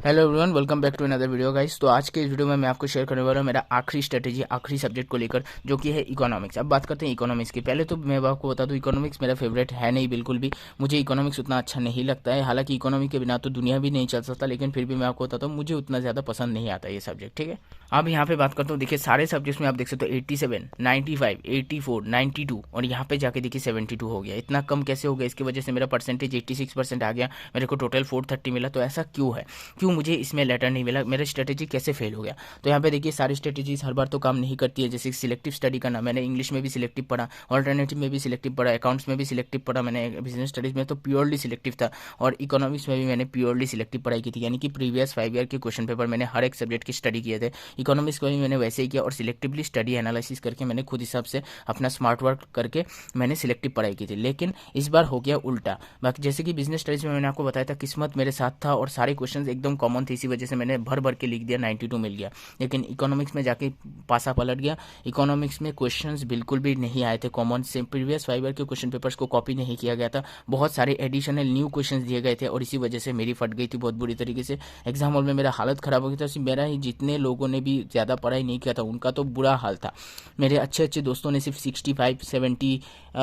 Hello everyone, welcome back to another video guys. तो आज के इस वीडियो में मैं आपको शेयर करने वाला हूँ मेरा आखिरी स्ट्रेटेजी आखिरी सब्जेक्ट को लेकर, जो कि है इकोनॉमिक्स। अब बात करते हैं इकोनॉमिक्स की। पहले तो मैं आपको बता दूं, इकोनॉमिक्स मेरा फेवरेट है नहीं, बिल्कुल भी मुझे इकोनॉमिक्स उतना अच्छा नहीं लगता है। हालांकि इकोनॉमिक के बिना तो दुनिया भी नहीं चल सकता, लेकिन फिर भी मैं आपको बताता हूँ मुझे उतना ज़्यादा पसंद नहीं आता ये सब्जेक्ट। ठीक है, अब यहाँ पे बात करता हूँ। देखिए सारे सब्जेक्ट्स में आप देख सकते हो 87, 95, 84, 92 और यहाँ पे जाके देखिए 72 हो गया। इतना कम कैसे हो गया? इसकी वजह से मेरा परसेंटेज 86% आ गया, मेरे को टोटल 430 मिला। तो ऐसा क्यों है? क्यों मुझे इसमें लेटर नहीं मिला? मेरा स्ट्रेटेजी कैसे फेल हो गया? तो यहाँ पे देखिए सारी स्ट्रेटेजीज हर बार तो काम नहीं करती है। जैसे सिलेक्टिव स्टडी करना, मैंने इंग्लिश में भी सिलेक्टिव पढ़ा, ऑल्टरनेटिव में भी सिलेक्टिव पढ़ा, अकाउंट्स में भी सिलेक्टिव पढ़ा, मैंने बिजनेस स्टडीज में तो प्योरली सिलेक्टिव था, और इकोनॉमिक्स में भी मैंने प्योरली सिलेक्टिव पढ़ाई की थी। यानी कि प्रीवियस 5 ईयर के क्वेश्चन पेपर मैंने हर एक सब्जेक्ट की स्टडी किए थे। इकोनॉमिक्स को भी मैंने वैसे ही किया, और सिलेक्टिवली स्टडी एनालिसिस करके मैंने खुद हिसाब से अपना स्मार्ट वर्क करके मैंने सिलेक्टिव पढ़ाई की थी। लेकिन इस बार हो गया उल्टा। बाकी जैसे कि बिजनेस स्टडीज में मैंने आपको बताया था, किस्मत मेरे साथ था और सारे क्वेश्चन एकदम कॉमन थे, इसी वजह से मैंने भर भर के लिख दिया, 92 मिल गया। लेकिन इकोनॉमिक्स में जाके पासा पलट गया। इकोनॉमिक्स में क्वेश्चंस बिल्कुल भी नहीं आए थे कॉमन से, प्रीवियस 5 ईयर के क्वेश्चन पेपर्स को कॉपी नहीं किया गया था, बहुत सारे एडिशनल न्यू क्वेश्चंस दिए गए थे, और इसी वजह से मेरी फट गई थी बहुत बुरी तरीके से। एग्जाम हॉल में मेरा हालत खराब हो गया था। मेरा ही जितने लोगों ने भी ज़्यादा पढ़ाई नहीं किया था उनका तो बुरा हाल था। मेरे अच्छे अच्छे दोस्तों ने सिर्फ 65, 70,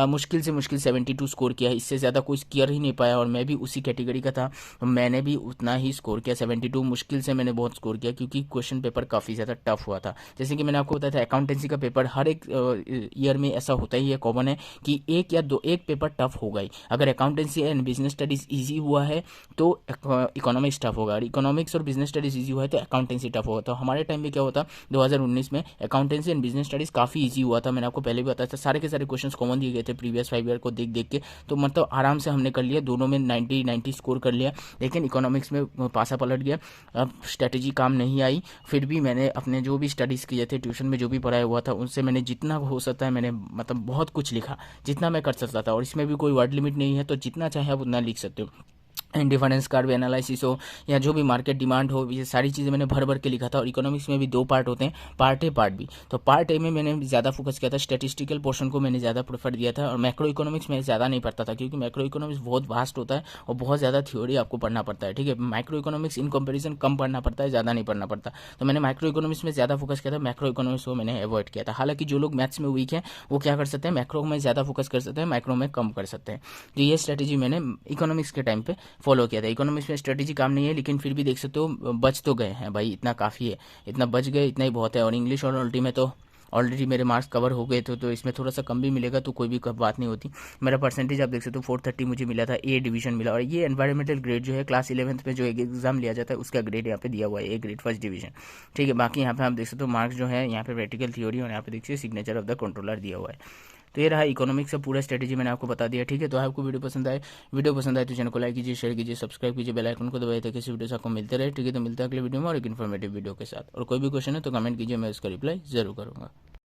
मुश्किल से मुश्किल 72 स्कोर किया है, इससे ज़्यादा कोई कर ही नहीं पाया। और मैं भी उसी कैटेगरी का था, मैंने भी उतना ही स्कोर किया, 72 मुश्किल से मैंने बहुत स्कोर किया, क्योंकि क्वेश्चन पेपर काफ़ी ज़्यादा टफ हुआ था। जैसे कि मैंने आपको बताया था, अकाउंटेंसी का पेपर हर एक ईयर में ऐसा होता ही है, कॉमन है कि एक पेपर टफ होगा ही। अगर accountancy and business studies easy हुआ है तो इकोनॉमिक्स टफ होगा, और इकोनॉमिक्स और बिजनेस स्टडीज़ ईजी हुआ है तो अकाउंटेंसी टफ होगा। तो हमारे टाइम में क्या होता, 2019 में अकाउंटेंसी एंड बिजनेस स्टडीज़ काफ़ी ईजी हुआ था। मैंने आपको पहले भी बताया था, सारे के सारे क्वेश्चन कॉमन दिए गए थे प्रीवियस 5 ईयर को देख देख के। तो मतलब आराम से हमने कर लिया, दोनों में 90 स्कोर कर लिया। लेकिन इकोनॉमिक्स में पासा पलट गया। अब स्ट्रेटेजी काम नहीं आई। फिर भी मैंने अपने जो भी स्टडीज़ किए थे, ट्यूशन में जो भी पढ़ाया हुआ था, उनसे मैंने जितना हो सकता है मैंने मतलब बहुत कुछ लिखा, जितना मैं कर सकता था। और इसमें भी कोई वर्ड लिमिट नहीं है, तो जितना चाहे आप उतना लिख सकते हो। डिफरेंस कर्व एनालिसिस हो या जो भी मार्केट डिमांड हो, ये सारी चीज़ें मैंने भर भर के लिखा था। और इकोनॉमिक्स में भी 2 पार्ट होते हैं, पार्ट ए पार्ट बी। तो पार्ट ए में मैंने ज़्यादा फोकस किया था, स्टैटिस्टिकल पोर्शन को मैंने ज़्यादा प्रेफर दिया था। और मैक्रो इकोनॉमिक्स में ज़्यादा नहीं पढ़ता था, क्योंकि मैक्रो इकोनॉमिक्स बहुत वास्ट होता है और बहुत ज़्यादा थ्योरी आपको पढ़ना पड़ता है। ठीक है, माइक्रो इकोनॉमिक्स इन कंपेरिजन कम पढ़ना पड़ता है, ज़्यादा नहीं पढ़ना पड़ता। तो मैंने माइक्रो इकोनॉमिक्स में ज़्यादा फोकस किया था, मैक्रो इकोनॉमिक्स को मैंने अवॉइड किया था। हालांकि जो लोग मैथ्स में वीक हैं वो क्या कर सकते हैं, मैक्रो में ज़्यादा फोकस कर सकते हैं, माइक्रो में कम कर सकते हैं। तो ये स्ट्रेटेजी मैंने इकोनॉमिक्स के टाइम पे फॉलो किया था। इकोनॉमिक्स में स्ट्रेटेजी काम नहीं है, लेकिन फिर भी देख सकते हो बच तो गए हैं भाई, इतना काफ़ी है, इतना बच गए, इतना ही बहुत है। और इंग्लिश और अल्टी में तो ऑलरेडी मेरे मार्क्स कवर हो गए थे, तो इसमें थोड़ा सा कम भी मिलेगा तो कोई भी बात नहीं होती। मेरा परसेंटेज आप देख सकते हो 430 मुझे मिला था, ए डिवीजन मिला। और ये एनवायरमेंटल ग्रेड जो है क्लास 11th में जो एक एग्जाम लिया जाता है उसका ग्रेड यहाँ पे दिया हुआ है, ए ग्रेड फर्स्ट डिवीजन। ठीक है, बाकी यहाँ पे आप देख सकते हो मार्क्स जो है यहाँ पे प्रैक्टिकल थ्योरी, और यहाँ पे देखिए सिग्नेचर ऑफ द कंट्रोलर दिया हुआ है। तो ये रहा इकोनॉमिक्स का पूरा स्ट्रेटेजी, मैंने आपको बता दिया। ठीक है, तो आपको वीडियो पसंद आए तो चैनल को लाइक कीजिए, शेयर कीजिए, सब्सक्राइब कीजिए, बेल आइकन को दबाइए ताकि इस वीडियो से आपको मिलते रहे। ठीक है, तो मिलता है अगले वीडियो में और एक इन्फॉर्मेटिव वीडियो के साथ। और कोई भी क्वेश्चन है तो कमेंट कीजिए, मैं उसका रिप्लाई जरूर करूँगा।